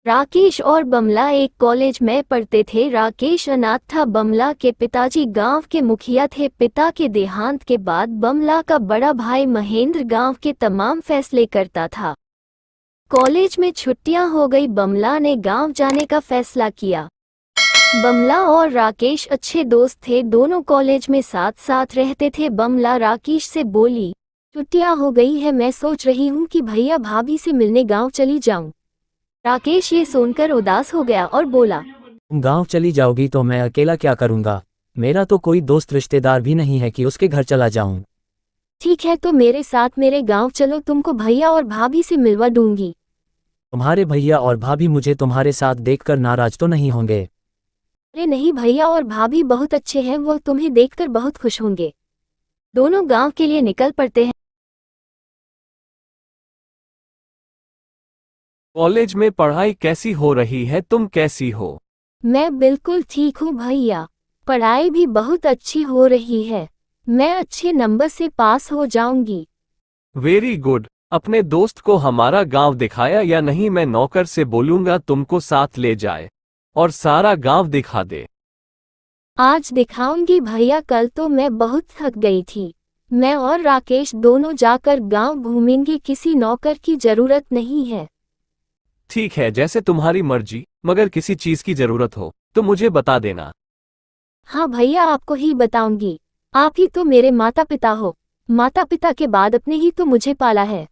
राकेश और बमला एक कॉलेज में पढ़ते थे। राकेश अनाथ था। बमला के पिताजी गांव के मुखिया थे। पिता के देहांत के बाद बमला का बड़ा भाई महेंद्र गांव के तमाम फैसले करता था। कॉलेज में छुट्टियां हो गई। बमला ने गांव जाने का फैसला किया। बमला और राकेश अच्छे दोस्त थे। दोनों कॉलेज में साथ साथ रहते थे। बमला राकेश से बोली, छुट्टियां हो गई है, मैं सोच रही हूँ कि भैया भाभी से मिलने गांव चली जाऊं। राकेश ये सुनकर उदास हो गया और बोला, तुम गांव चली जाओगी तो मैं अकेला क्या करूंगा। मेरा तो कोई दोस्त रिश्तेदार भी नहीं है कि उसके घर चला जाऊं। ठीक है, तो मेरे साथ मेरे गांव चलो, तुमको भैया और भाभी से मिलवा दूंगी। तुम्हारे भैया और भाभी मुझे तुम्हारे साथ देखकर नाराज तो नहीं होंगे? अरे नहीं, भैया और भाभी बहुत अच्छे हैं, वो तुम्हें देखकर बहुत खुश होंगे। दोनों गांव के लिए निकल पड़ते हैं। कॉलेज में पढ़ाई कैसी हो रही है? तुम कैसी हो? मैं बिल्कुल ठीक हूँ भैया, पढ़ाई भी बहुत अच्छी हो रही है। मैं अच्छे नंबर से पास हो जाऊंगी। Very good. अपने दोस्त को हमारा गांव दिखाया या नहीं? मैं नौकर से बोलूंगा तुमको साथ ले जाए और सारा गांव दिखा दे। आज दिखाऊंगी भैया, कल तो मैं बहुत थक गई थी। मैं और राकेश दोनों जाकर गांव घूमेंगे, किसी नौकर की जरूरत नहीं है। ठीक है, जैसे तुम्हारी मर्जी, मगर किसी चीज की जरूरत हो तो मुझे बता देना। हाँ भैया, आपको ही बताऊंगी। आप ही तो मेरे माता पिता हो। माता पिता के बाद अपने ही तो मुझे पाला है।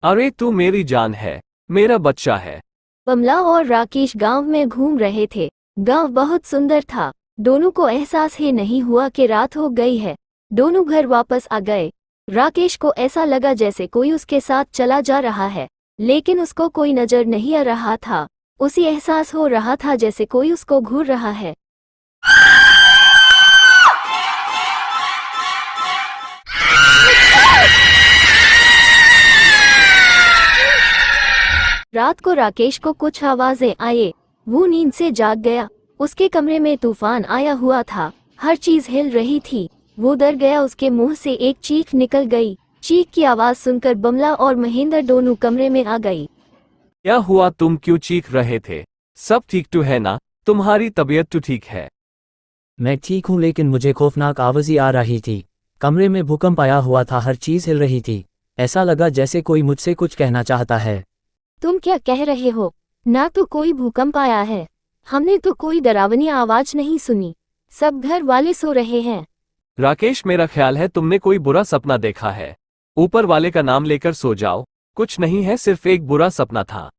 अरे तू मेरी जान है, मेरा बच्चा है। बमला और राकेश गांव में घूम रहे थे। गांव बहुत सुंदर था। दोनों को एहसास ही नहीं हुआ कि रात हो गई है। दोनों घर वापस आ गए। राकेश को ऐसा लगा जैसे कोई उसके साथ चला जा रहा है, लेकिन उसको कोई नजर नहीं आ रहा था। उसे एहसास हो रहा था जैसे कोई उसको घूर रहा है। रात को राकेश को कुछ आवाजें आए। वो नींद से जाग गया। उसके कमरे में तूफान आया हुआ था। हर चीज हिल रही थी। वो डर गया। उसके मुंह से एक चीख निकल गई। चीख की आवाज सुनकर बमला और महेंद्र दोनों कमरे में आ गई। क्या हुआ? तुम क्यों चीख रहे थे? सब ठीक तो है ना? तुम्हारी तबीयत तो ठीक है? मैं ठीक हूँ, लेकिन मुझे खौफनाक आवाज़ें आ रही थी। कमरे में भूकंप आया हुआ था, हर चीज़ हिल रही थी। ऐसा लगा जैसे कोई मुझसे कुछ कहना चाहता है। तुम क्या कह रहे हो? ना तो कोई भूकंप आया है, हमने तो कोई डरावनी आवाज नहीं सुनी। सब घर वाले सो रहे हैं। राकेश, मेरा ख्याल है तुमने कोई बुरा सपना देखा है। ऊपर वाले का नाम लेकर सो जाओ। कुछ नहीं है, सिर्फ एक बुरा सपना था।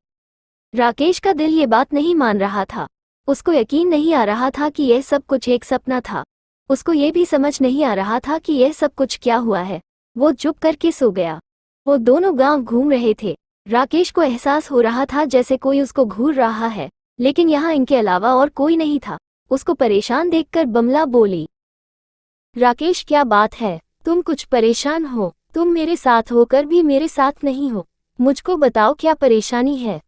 राकेश का दिल ये बात नहीं मान रहा था। उसको यकीन नहीं आ रहा था कि यह सब कुछ एक सपना था। उसको ये भी समझ नहीं आ रहा था कि यह सब कुछ क्या हुआ है। वो चुप करके सो गया। वो दोनों गांव घूम रहे थे। राकेश को एहसास हो रहा था जैसे कोई उसको घूर रहा है, लेकिन यहाँ इनके अलावा और कोई नहीं था। उसको परेशान देखकर बमला बोली, राकेश, क्या बात है? तुम कुछ परेशान हो? तुम मेरे साथ होकर भी मेरे साथ नहीं हो। मुझको बताओ, क्या परेशानी है?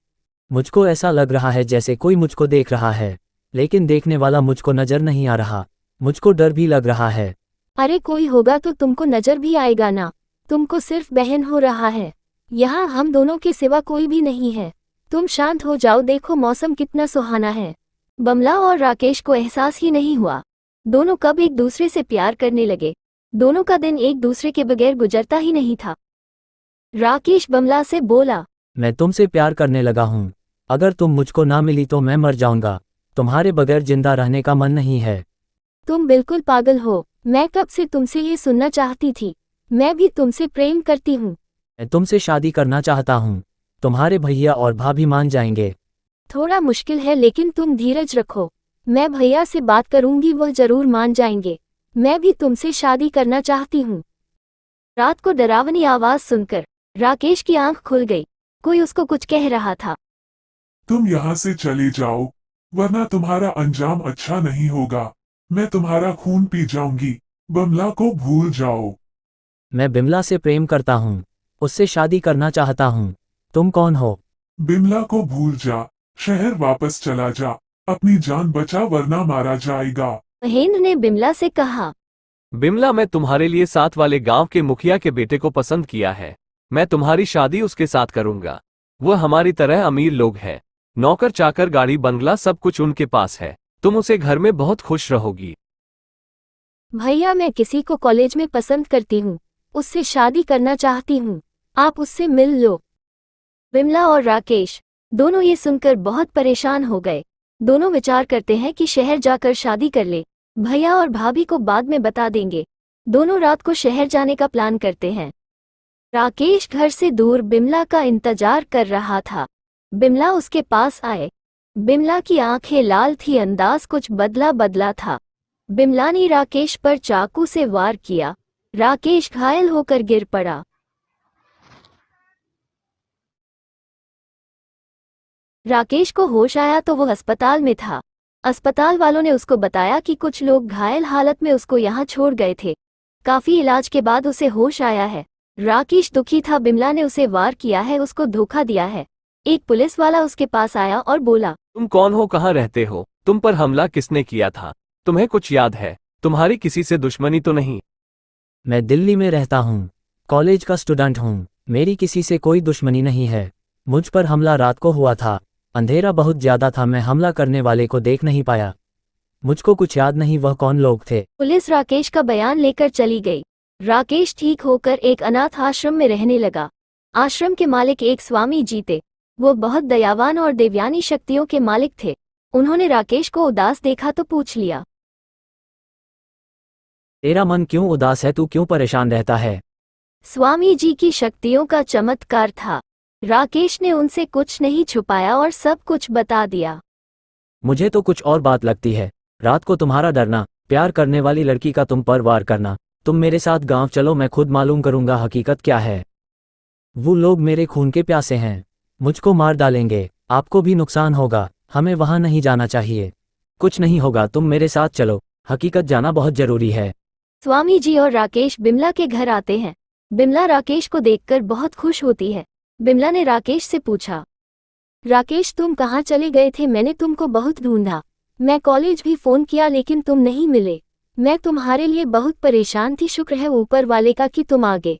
मुझको ऐसा लग रहा है जैसे कोई मुझको देख रहा है, लेकिन देखने वाला मुझको नजर नहीं आ रहा। मुझको डर भी लग रहा है। अरे कोई होगा तो तुमको नजर भी आएगा ना। तुमको सिर्फ बहन हो रहा है। यहाँ हम दोनों के सिवा कोई भी नहीं है। तुम शांत हो जाओ, देखो मौसम कितना सुहाना है। बमला और राकेश को एहसास ही नहीं हुआ दोनों कब एक दूसरे से प्यार करने लगे। दोनों का दिन एक दूसरे के बगैर गुजरता ही नहीं था। राकेश बमला से बोला, मैं तुमसे प्यार करने लगा हूँ। अगर तुम मुझको ना मिली तो मैं मर जाऊंगा। तुम्हारे बगैर जिंदा रहने का मन नहीं है। तुम बिल्कुल पागल हो। मैं कब से तुमसे ये सुनना चाहती थी। मैं भी तुमसे प्रेम करती हूँ। मैं तुमसे शादी करना चाहता हूँ। तुम्हारे भैया और भाभी मान जाएंगे। थोड़ा मुश्किल है, लेकिन तुम धीरज रखो। मैं भैया से बात करूंगी, वह जरूर मान जाएंगे। मैं भी तुमसे शादी करना चाहती हूँ। रात को डरावनी आवाज सुनकर राकेश की आंख खुल गई। कोई उसको कुछ कह रहा था। तुम यहाँ से चले जाओ, वरना तुम्हारा अंजाम अच्छा नहीं होगा। मैं तुम्हारा खून पी जाऊंगी। बमला को भूल जाओ। मैं बिमला से प्रेम करता हूँ। उससे शादी करना चाहता हूँ। तुम कौन हो? बिमला को भूल जा। शहर वापस चला जा। अपनी जान बचा, वरना मारा जाएगा। महेंद्र ने बिमला से कहा, बिमला, मैं तुम्हारे लिए साथ वाले गांव के मुखिया के बेटे को पसंद किया है। मैं तुम्हारी शादी उसके साथ करूंगा। वह हमारी तरह अमीर लोग हैं। नौकर चाकर गाड़ी बंगला सब कुछ उनके पास है। तुम उसे घर में बहुत खुश रहोगी। भैया मैं किसी को कॉलेज में पसंद करती हूँ, उससे शादी करना चाहती हूँ, आप उससे मिल लो। विमला और राकेश दोनों ये सुनकर बहुत परेशान हो गए। दोनों विचार करते हैं कि शहर जाकर शादी कर ले, भैया और भाभी को बाद में बता देंगे। दोनों रात को शहर जाने का प्लान करते हैं। राकेश घर से दूर बिमला का इंतजार कर रहा था। बिमला उसके पास आए। बिमला की आंखें लाल थी, अंदाज कुछ बदला बदला था। बिमला ने राकेश पर चाकू से वार किया। राकेश घायल होकर गिर पड़ा। राकेश को होश आया तो वो अस्पताल में था। अस्पताल वालों ने उसको बताया कि कुछ लोग घायल हालत में उसको यहाँ छोड़ गए थे। काफी इलाज के बाद उसे होश आया है। राकेश दुखी था, बिमला ने उसे वार किया है, उसको धोखा दिया है। एक पुलिस वाला उसके पास आया और बोला, तुम कौन हो, कहाँ रहते हो, तुम पर हमला किसने किया था, तुम्हें कुछ याद है, तुम्हारी किसी से दुश्मनी तो नहीं? मैं दिल्ली में रहता हूँ, कॉलेज का स्टूडेंट हूँ, मेरी किसी से कोई दुश्मनी नहीं है। मुझ पर हमला रात को हुआ था, अंधेरा बहुत ज्यादा था, मैं हमला करने वाले को देख नहीं पाया। मुझको कुछ याद नहीं वह कौन लोग थे। पुलिस राकेश का बयान लेकर चली गई। राकेश ठीक होकर एक अनाथ आश्रम में रहने लगा। आश्रम के मालिक एक स्वामी जी थे। वो बहुत दयावान और देवयानी शक्तियों के मालिक थे। उन्होंने राकेश को उदास देखा तो पूछ लिया, तेरा मन क्यों उदास है, तू क्यों परेशान रहता है? स्वामी जी की शक्तियों का चमत्कार था। राकेश ने उनसे कुछ नहीं छुपाया और सब कुछ बता दिया। मुझे तो कुछ और बात लगती है। रात को तुम्हारा डरना, प्यार करने वाली लड़की का तुम पर वार करना। तुम मेरे साथ गांव चलो, मैं खुद मालूम करूंगा हकीकत क्या है। वो लोग मेरे खून के प्यासे हैं, मुझको मार डालेंगे, आपको भी नुकसान होगा, हमें वहां नहीं जाना चाहिए। कुछ नहीं होगा, तुम मेरे साथ चलो, हकीकत जाना बहुत जरूरी है। स्वामी जी और राकेश बिमला के घर आते हैं। बिमला राकेश को देखकर बहुत खुश होती है। बिमला ने राकेश से पूछा, राकेश तुम कहाँ चले गए थे? मैंने तुमको बहुत ढूंढा, मैं कॉलेज भी फोन किया लेकिन तुम नहीं मिले। मैं तुम्हारे लिए बहुत परेशान थी, शुक्र है ऊपर वाले का कि तुम आ गए।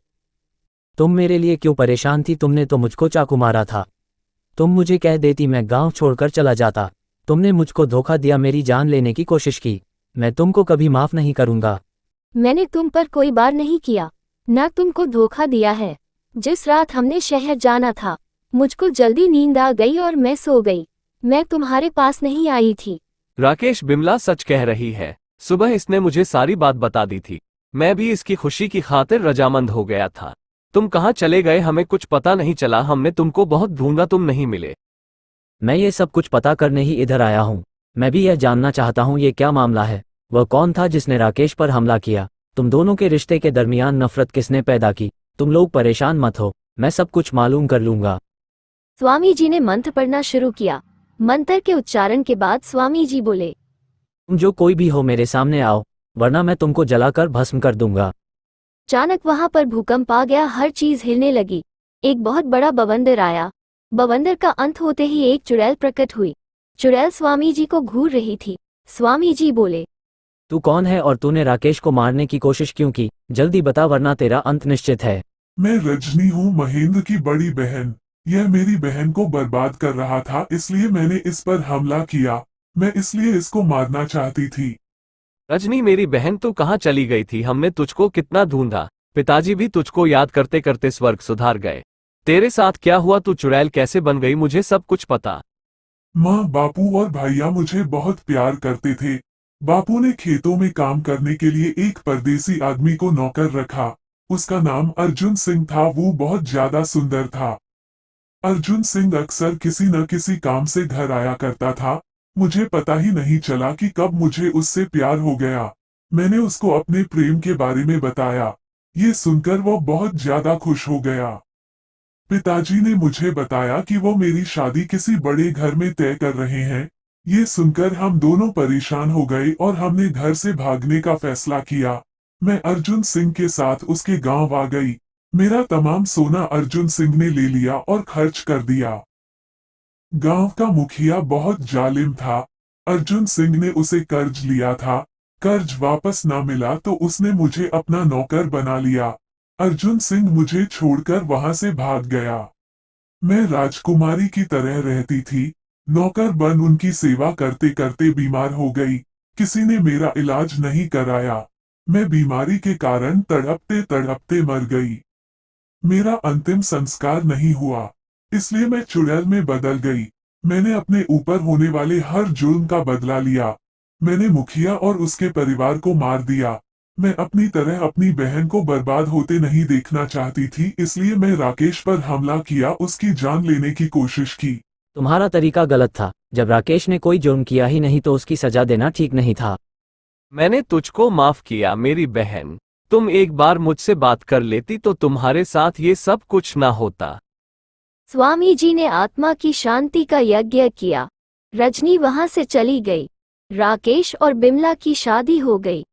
तुम मेरे लिए क्यों परेशान थी? तुमने तो मुझको चाकू मारा था। तुम मुझे कह देती मैं गांव छोड़कर चला जाता। तुमने मुझको धोखा दिया, मेरी जान लेने की कोशिश की। मैं तुमको कभी माफ नहीं करूंगा। मैंने तुम पर कोई बार नहीं किया, ना तुमको धोखा दिया है। जिस रात हमने शहर जाना था, मुझको जल्दी नींद आ गई और मैं सो गई। मैं तुम्हारे पास नहीं आई थी। राकेश, बिमला सच कह रही है। सुबह इसने मुझे सारी बात बता दी थी। मैं भी इसकी खुशी की खातिर रजामंद हो गया था। तुम कहाँ चले गए हमें कुछ पता नहीं चला, हमने तुमको बहुत ढूंढा, तुम नहीं मिले। मैं ये सब कुछ पता करने ही इधर आया हूँ। मैं भी यह जानना चाहता हूँ ये क्या मामला है। वह कौन था जिसने राकेश पर हमला किया? तुम दोनों के रिश्ते के दरमियान नफरत किसने पैदा की? तुम लोग परेशान मत हो, मैं सब कुछ मालूम कर लूंगा। स्वामी जी ने मंत्र पढ़ना शुरू किया। मंत्र के उच्चारण के बाद स्वामी जी बोले, तुम जो कोई भी हो मेरे सामने आओ, वरना मैं तुमको जलाकर भस्म कर दूंगा। अचानक वहां पर भूकंप आ गया, हर चीज हिलने लगी। एक बहुत बड़ा बवंडर आया। बवंडर का अंत होते ही एक चुड़ैल प्रकट हुई। चुड़ैल स्वामी जी को घूर रही थी। स्वामी जी बोले, तू कौन है और तूने राकेश को मारने की कोशिश क्यों की? जल्दी बता वरना तेरा अंत निश्चित है। मैं रजनी हूँ, महेंद्र की बड़ी बहन। यह मेरी बहन को बर्बाद कर रहा था, इसलिए मैंने इस पर हमला किया। मैं इसलिए इसको मारना चाहती थी। रजनी मेरी बहन, तू कहाँ चली गई थी? हमने तुझको कितना ढूंढा। पिताजी भी तुझको याद करते करते स्वर्ग सुधार गए। तेरे साथ क्या हुआ? तू चुड़ैल कैसे बन गई? मुझे सब कुछ पता। माँ, बापू और भैया मुझे बहुत प्यार करते थे। बापू ने खेतों में काम करने के लिए एक परदेसी आदमी को नौकर रखा। उसका नाम अर्जुन सिंह था। वो बहुत ज्यादा सुंदर था। अर्जुन सिंह अक्सर किसी न किसी काम से घर आया करता था। मुझे पता ही नहीं चला कि कब मुझे उससे प्यार हो गया। मैंने उसको अपने प्रेम के बारे में बताया। ये सुनकर वो बहुत ज्यादा खुश हो गया। पिताजी ने मुझे बताया कि वो मेरी शादी किसी बड़े घर में तय कर रहे हैं। ये सुनकर हम दोनों परेशान हो गए और हमने घर से भागने का फैसला किया। मैं अर्जुन सिंह के साथ उसके गांव आ गई। मेरा तमाम सोना अर्जुन सिंह ने ले लिया और खर्च कर दिया। गांव का मुखिया बहुत जालिम था। अर्जुन सिंह ने उसे कर्ज लिया था। कर्ज वापस ना मिला तो उसने मुझे अपना नौकर बना लिया। अर्जुन सिंह मुझे छोड़कर वहां से भाग गया। मैं राजकुमारी की तरह रहती थी। नौकर बन उनकी सेवा करते करते बीमार हो गई। किसी ने मेरा इलाज नहीं कराया। मैं बीमारी के कारण तड़पते तड़पते मर गई। मेरा अंतिम संस्कार नहीं हुआ, इसलिए मैं चुड़ैल में बदल गई। मैंने अपने ऊपर होने वाले हर जुर्म का बदला लिया। मैंने मुखिया और उसके परिवार को मार दिया। मैं अपनी तरह अपनी बहन को बर्बाद होते नहीं देखना चाहती थी, इसलिए मैं राकेश पर हमला किया, उसकी जान लेने की कोशिश की। तुम्हारा तरीका गलत था। जब राकेश ने कोई जुर्म किया ही नहीं तो उसकी सजा देना ठीक नहीं था। मैंने तुझको माफ किया मेरी बहन। तुम एक बार मुझसे बात कर लेती तो तुम्हारे साथ ये सब कुछ ना होता। स्वामी जी ने आत्मा की शांति का यज्ञ किया। रजनी वहां से चली गई। राकेश और बिमला की शादी हो गई।